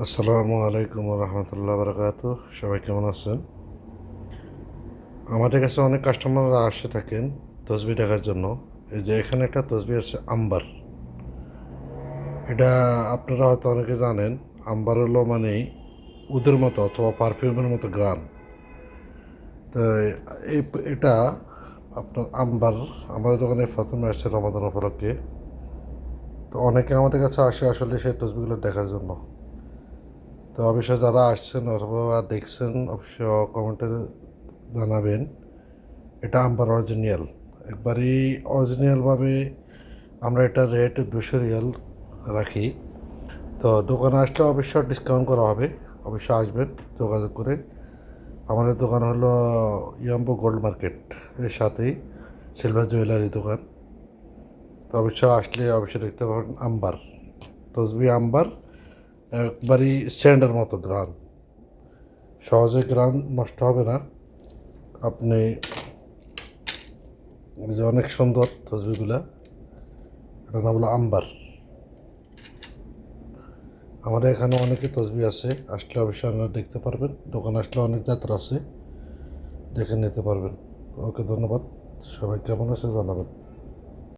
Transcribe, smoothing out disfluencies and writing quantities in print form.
আসসালামু আলাইকুম রহমতুল্লাহ বারকাত। সবাই কেমন আছেন? আমাদের কাছে অনেক কাস্টমাররা আসে থাকেন তসবি দেখার জন্য। এই যে এখানে একটা তসবি আছে আম্বার। এটা আপনারা হয়তো অনেকে জানেন। আম্বার হলো মানে উদের মতো অথবা পারফিউমের মতো গ্রান। তো এই এটা আপনার আম্বার আমরা যখন এই প্রথমে আসছে রমাদান উপলক্ষে, তো অনেকে আমাদের কাছে আসে আসলে সেই তসবিগুলো দেখার জন্য। তো অবশ্যই যারা আসছেন অথবা দেখছেন অবশ্য কমেন্টে জানাবেন। এটা আম্বার অরিজিনাল, একবারই অরিজিনালভাবে আমরা এটা রেট 200 রিয়াল রাখি। তো দোকানে আসলে অবশ্যই ডিসকাউন্ট করা হবে, অবশ্যই আসবেন যোগাযোগ করে। আমাদের দোকান হলো ইয়াম্বো গোল্ড মার্কেট এর সাথেই সিলভার জুয়েলারি দোকান। তো অবশ্যই আসলে অবশ্যই দেখতে পাবেন আম্বার তসবি আম্বার, একবারই স্যান্ডের মতো গ্রান, সহজে গ্রান নষ্ট হবে না। আপনি এই যে অনেক সুন্দর তসবিগুলা, এটার নাম হলো আম্বার। আমাদের এখানে অনেকে তসবি আছে, আসলে অবশ্যই আপনারা দেখতে পারবেন। দোকানে আসলে অনেক যাত্রা আছে, দেখে নিতে পারবেন। ওকে, ধন্যবাদ। সবাই কেমন আছে জানাবেন।